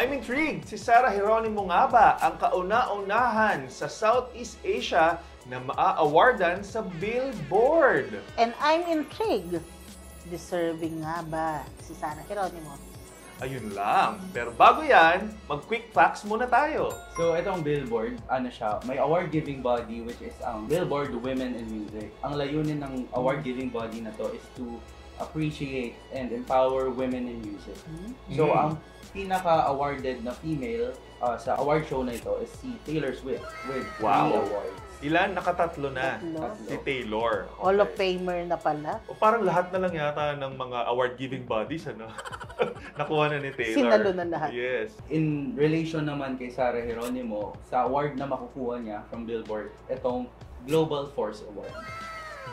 I'm intrigued. Si Sarah Geronimo nga ba ang kauna-unahan sa Southeast Asia na maa-awardan sa Billboard? And I'm intrigued. Deserving nga ba si Sarah Geronimo? Ayun lang. Pero bago yan, mag-quick facts muna tayo. So, itong Billboard, ano siya, may award-giving body which is ang Billboard Women in Music. Ang layunin ng award-giving body na to is to appreciate and empower women in music. So, ang pinaka-awarded na female sa award show na ito is si Taylor Swift with 3 awards. Ilan? Nakatatlo na. Tatlo. Si Taylor. Okay. Hall of Famer na pala. O parang lahat na lang yata ng mga award-giving bodies, ano? Nakuha na ni Taylor. Sinalo na lahat. Yes. In relation naman kay Sarah Geronimo, sa award na makukuha niya from Billboard, itong Global Force Award.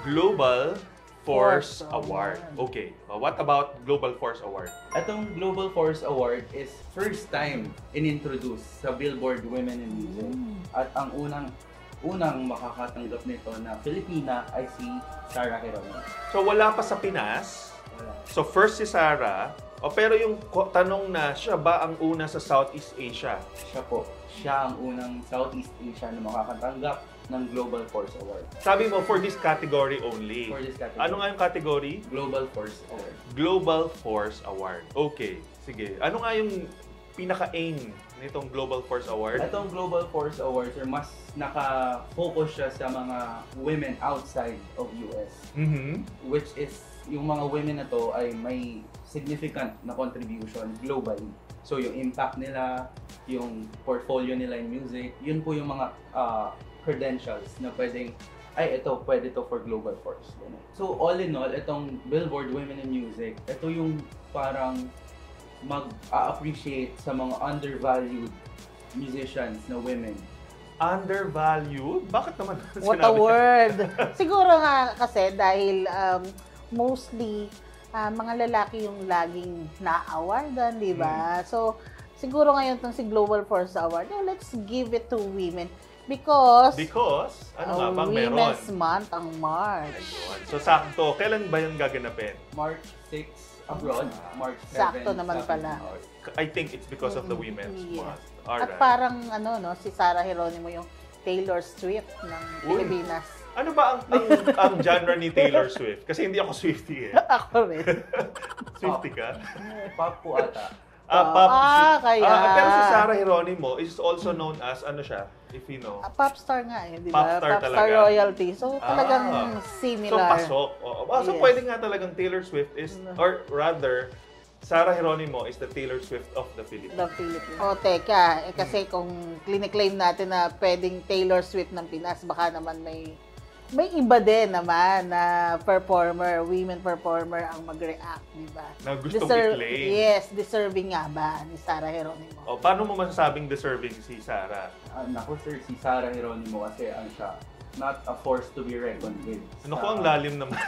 Global Force Force Award. Award. Okay. What about Global Force Award? Itong Global Force Award is first time in-introduce sa Billboard Women in Music. At ang unang makakatanggap nito na Filipina ay si Sarah Geronimo. So wala pa sa Pinas. Wala. So first si Sarah. Pero yung tanong na, siya ba ang una sa Southeast Asia? Siya po. Siya ang unang Southeast Asia na makakatanggap ng Global Force Award. Sabi mo, for this category only. For this category. Ano nga yung category? Global Force Award. Global Force Award. Okay, sige. Ano nga yung pinaka-aim nitong Global Force Award? Itong Global Force Awards, mas naka-focus siya sa mga women outside of US. Which is, yung mga women na to ay may significant na contribution globally. So yung impact nila, yung portfolio nila in music, yun po yung mga credentials na pwedeng, ay ito, pwede to for Global Force. So all in all, itong Billboard Women in Music, ito yung parang mag-appreciate sa mga undervalued musicians na women. Undervalued? Bakit naman? What a word! Siguro nga kasi dahil mostly mga lalaki yung laging na-awardan, di ba? So, siguro ngayon itong si Global Force Award, let's give it to women. Because ano nga bang meron? Women's Month ang March. Ayun. So, sakto. Kailan ba yung gaganapin? March 6 abroad, March 7 Sakto naman pala. I think it's because of the Women's Month. At Alright. parang si Sarah Geronimo yung Taylor Swift ng Pilipinas. Ano ba ang genre ni Taylor Swift? Kasi hindi ako Swiftie eh. Ako rin. Swiftie ka? Pop po ata. Pop. Kaya. Pero si Sarah Geronimo is also known as, ano siya, if you know? Popstar nga eh, di ba? Popstar talaga. royalty. So, talagang similar. So, pasok. So, Yes. pwede nga talagang Taylor Swift is, or rather, Sarah Geronimo is the Taylor Swift of the Philippines. The Philippines. Teka. Kasi kung clinic-claim natin na pwedeng Taylor Swift ng Pinas, baka naman may iba din naman na women performer ang mag-react, di ba? Na gustong i-claim. Yes, deserving nga ba ni Sarah Geronimo? Paano mo masasabing deserving si Sarah? Naku sir, si Sarah Geronimo kasi siya, not a force to be reckoned with. Ano ko ang lalim naman?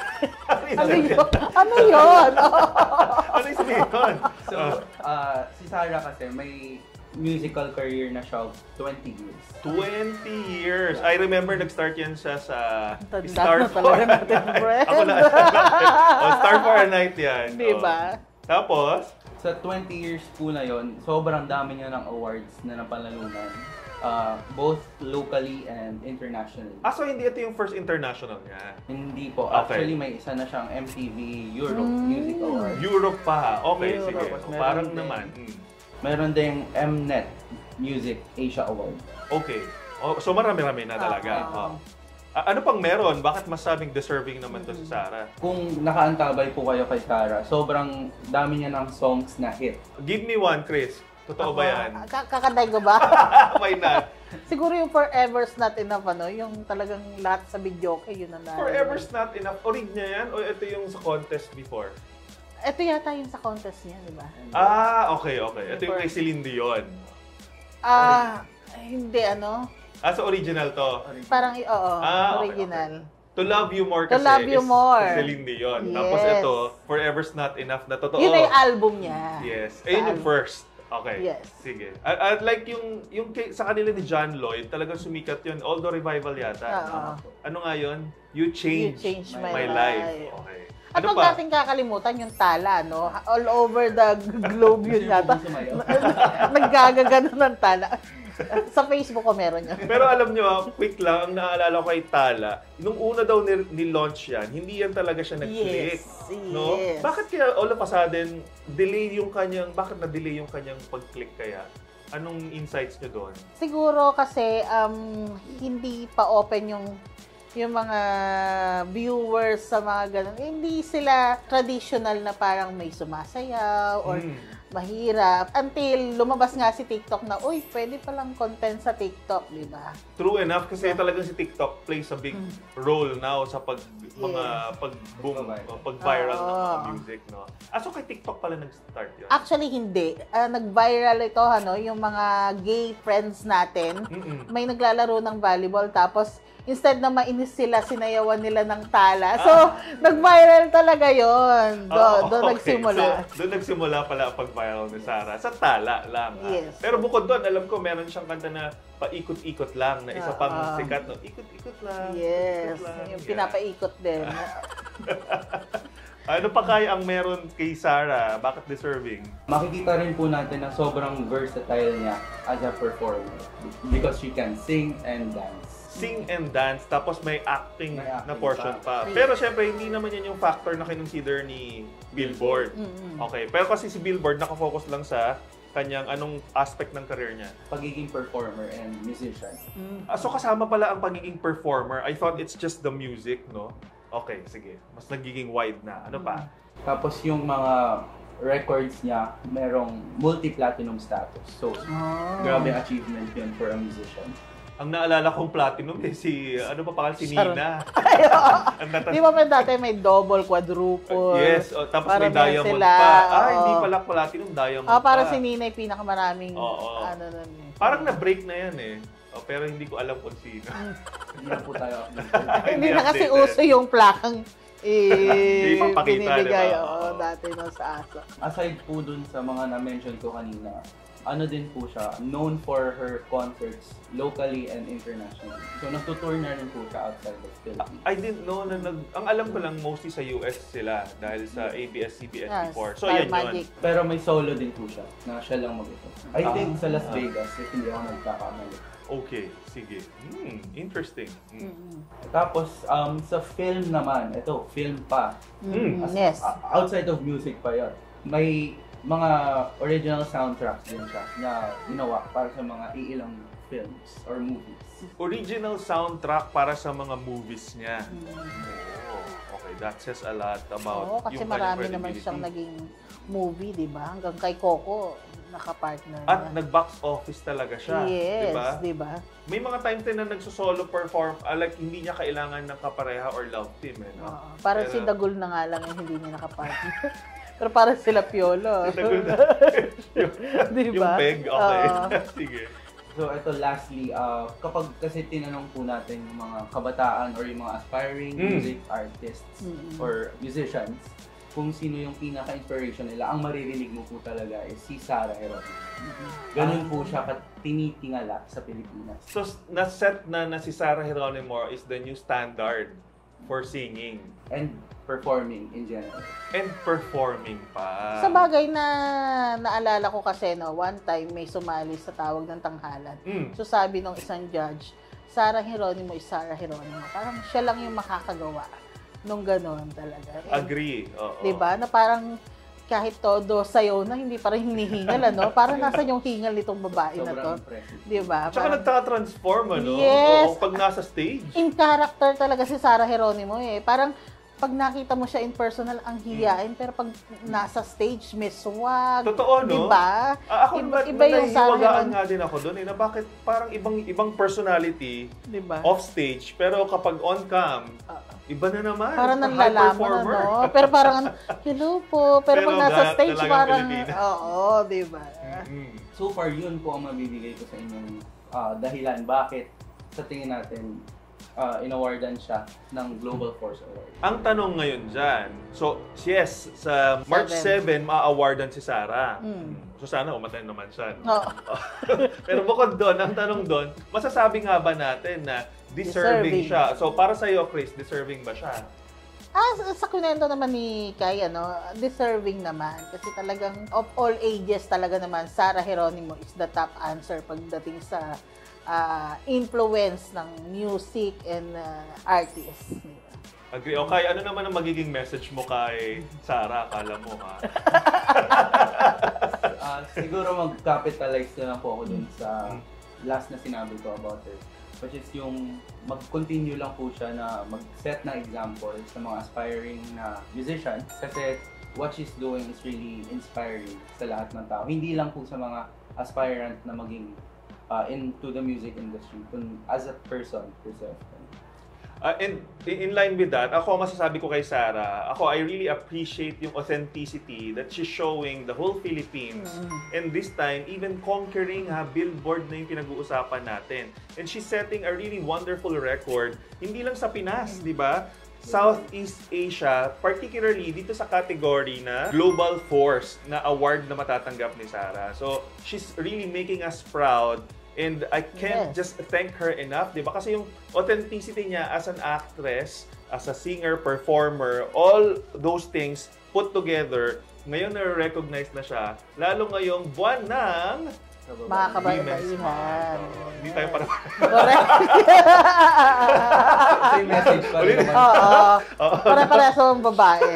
Ano yun? Ano yun? Ano yung sabihin? So, si Sarah kasi may musical career na siya of 20 years. 20 years. I remember nag-start yan siya sa Tanda Star na for talaga natin, friend. Ako na. Star for a Night yan. Diba? Tapos? Sa 20 years po na yon, sobrang dami niya ng awards na napalalunan. Both locally and internationally. So hindi ito yung first international niya? Hindi po. Okay. Actually, may isa na siyang MTV Europe Music Award. Europe pa. Okay, Europe. sige. Meron Parang din. naman. Meron ding Mnet Music Asia Award. Okay. So marami-rami na talaga. Ano pang meron? Bakit masabing deserving naman to si Sarah? Kung nakaantabay po kayo kay Sarah, sobrang dami niya ng songs na hit. Give me one, Chris. Totoo ba yan? Kakanday ko ba? Why not? Siguro yung Forever's Not Enough, yung talagang lahat sa video yun na Forever's Not Enough. Orig niya yan? O ito yung sa contest before? Ito yata yung sa contest niya, di ba? Okay. Ito yung kay Celine Dion. Hindi, So original to? Parang, Okay. original. To Love You More kasi To Love You More. si Celine Dion. Yes. Tapos ito, Forever's Not Enough na totoo. Yun na yung album niya. Yes. Ayun yung first. Okay. Yes. Sige. Like yung sa kanila ni John Lloyd, talagang sumikat yun. Although revival yata. Oo. Ano nga yun? You Change You Changed My Life. Life. Okay. At Ano huwag pa? natin kakalimutan yung tala, no? All over the globe yun yata. Naggagagano ng tala. Sa Facebook ko meron yun. Pero alam nyo, quick lang, ang naalala ko kay Tala, nung una daw ni-launch yan, hindi yan talaga siya nag-click. Yes, No? yes. Bakit kaya all of a sudden, bakit na-delay yung kanyang pag-click kaya? Anong insights nyo doon? Siguro kasi hindi pa open yung mga viewers sa mga ganun. Hindi sila traditional na parang may sumasayaw or mahirap. Until lumabas nga si TikTok na, uy, pwede palang content sa TikTok, di ba? True enough kasi talagang si TikTok plays a big role now sa pag-viral ng mga music, no? So kay TikTok pala nag-start yun? Actually, hindi. Nag-viral ito, yung mga gay friends natin. May naglalaro ng volleyball, tapos instead na mainis sila, sinayawan nila ng tala. So, nag-viral talaga yon. Doon nagsimula. So, doon nagsimula pala ang pag-viral ni Sarah. Sa tala lang. Yes. Pero bukod doon, alam ko meron siyang kanta na paikot-ikot lang, na isa pang sikat, no? Ikot-ikot lang. Yes. Ikot lang. Yung pinapaikot din. Ano pa kaya ang meron kay Sarah? Bakit deserving? Makikita rin po natin na sobrang versatile niya as a performer because she can sing and dance. Sing and dance, tapos may acting, May na acting portion pa. Pero syempre, hindi naman yan yung factor na kinonsider ni Billboard. Okay, pero kasi si Billboard nakafocus lang sa kanyang anong aspect ng career niya. Pagiging performer and musician. So kasama pala ang pagiging performer. I thought it's just the music, no? Okay, sige. Mas nagiging wide na. Ano pa? Tapos yung mga records niya, merong multi-platinum status. So, grabe achievement yun for a musician. Ang naalala kong platinum si, ano pa pangalan? Si Sharon. Nina. Di ba dati may double, quadruple? Yes, tapos may Parang diamond sila, pa. Hindi pala platinum, diamond pa. Para si Nina yung pinakamaraming, nun eh. Parang na-break na yan eh. Pero hindi ko alam kung sino. Hindi na po tayo Hindi na kasi uso yung plakang papakita, binibigay diba? dati no sa ASA. Aside po dun sa mga na-mention ko kanina, ano din po siya, known for her concerts locally and internationally. So, nagtutour na rin po siya outside of Philippines. I didn't know na ang alam ko lang mostly sa US sila dahil sa ABS-CBN Yes, before. So, Star yan Magic. yun. Pero may solo din po siya, na siya lang mag-ito. I think sa Las Vegas, if hindi ako nagkakamali. Okay, sige. Interesting. Tapos, sa film naman, ito, film pa. Yes. Outside of music pa yun. May mga original soundtracks din siya na ginawa para sa mga iilang films or movies. Original soundtrack para sa mga movies niya. Oh, okay, that says a lot about Kasi yung marami kanyang naman credibility. siyang naging movie, di ba? Hanggang kay Coco, nakapartner At niya. nag-box office talaga siya, Yes, di ba? di ba? May mga times din na nagsusolo perform, like hindi niya kailangan ng kapareha or love team, eh, no? Parang si Dagul na nga lang yung hindi niya nakapartner. Pero parang sila Piolo. Dagul na. Di Yung ba? peg, okay. Sige. So ito lastly, kapag kasi tinanong po natin yung mga kabataan or yung mga aspiring music artists or musicians, kung sino yung pinaka-inspiration nila, ang maririnig mo po talaga is si Sarah Geronimo. Ganun po siya tinitingala sa Pilipinas. So, na-set na si Sarah Geronimo is the new standard for singing. And performing in general. And performing pa. Sa bagay na naalala ko kasi, no, one time may sumali sa tawag ng tanghalan. So sabi nung isang judge, Sarah Geronimo is Sarah Geronimo. Parang siya lang yung makakagawa nung gano'n talaga. Agree. Oo. Diba? Na parang kahit todo sayo na, hindi pa rin hinihingal, ano? Parang nasa yung hingal nitong babae na to. Sobrang impressive. Diba? Tsaka Parang, nagka-transform, ano? Yes. Oo, pag nasa stage. in character talaga si Sarah Geronimo eh. Parang pag nakita mo siya in personal, ang hiyain. Pero pag nasa stage, may swag. Totoo, no? Diba? Ako, Iba yung Sarah nahihiwagaan Geronimo. nga din ako doon, eh, na bakit parang ibang personality Diba? off stage, pero kapag on cam, iba na naman. Parang High nanlalaman na, performer. no? Pero parang, hello po. Pero pag nasa stage, talagang parang, Pilipina. oo, diba? So far, yun po ang mabibigay ko sa inyong dahilan bakit sa tingin natin inawardan siya ng Global Force Award. Ang tanong ngayon dyan, so yes, sa March 7, ma-awardan si Sarah. So sana umatay naman siya. No? Oo. Pero bukod doon, ang tanong doon, masasabi nga ba natin na deserving Deserving. siya? So para sa iyo, Chris, deserving ba siya? Sa kunento naman ni Kai, deserving naman. Kasi talagang of all ages talaga naman, Sarah Geronimo is the top answer pagdating sa influence ng music and artists. Agree. Okay, ano naman ang magiging message mo kay Sarah? Akala mo, ha? Siguro mag-capitalize na lang po ako dun sa last na sinabi ko about her. Which is yung mag-continue lang po siya na mag-set ng example sa mga aspiring na musicians. Kasi what she's doing is really inspiring sa lahat ng tao. Hindi lang po sa mga aspirant na maging into the music industry, as a person herself. And in line with that, ako masasabi ko kay Sarah, I really appreciate yung authenticity that she's showing the whole Philippines. And this time, even conquering Billboard na yung pinag-uusapan natin. And she's setting a really wonderful record, hindi lang sa Pinas, di ba? Southeast Asia, particularly dito sa category na Global Force na award na matatanggap ni Sarah. So, she's really making us proud. And I can't just thank her enough, di ba? Kasi yung authenticity niya as an actress, as a singer, performer, all those things put together, ngayon na-recognize na siya, lalo ngayong buwan ng mga kababaihan. Hindi tayo para... Same message pa rin naman. Para-para sa mga babae.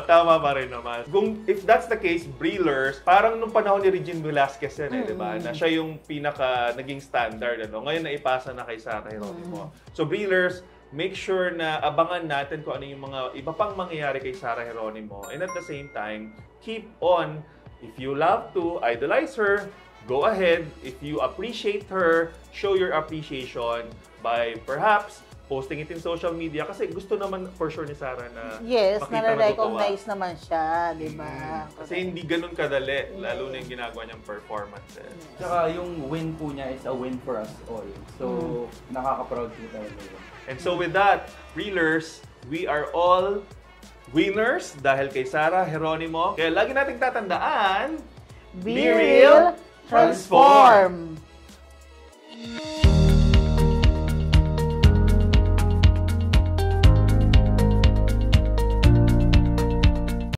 Tama pa rin naman. If that's the case, Breelers, parang nung panahon ni Regine Velasquez yan, di ba? Na siya yung naging standard. Ngayon naipasa na kay Sarah Geronimo. So Breelers, make sure na abangan natin kung ano yung mga iba pang mangyayari kay Sarah Geronimo. And at the same time, keep on, if you love to idolize her, go ahead. If you appreciate her, show your appreciation by perhaps posting it in social media kasi gusto naman for sure ni Sarah na makita na recognize naman siya, di ba? Kasi hindi ganun kadali, lalo na yung ginagawa niyang performances. Tsaka yung win po niya is a win for us all. So, nakaka-proud po tayo ngayon. And so with that, Reelers, we are all winners dahil kay Sarah Geronimo. Kaya lagi nating tatandaan, Be real, transform!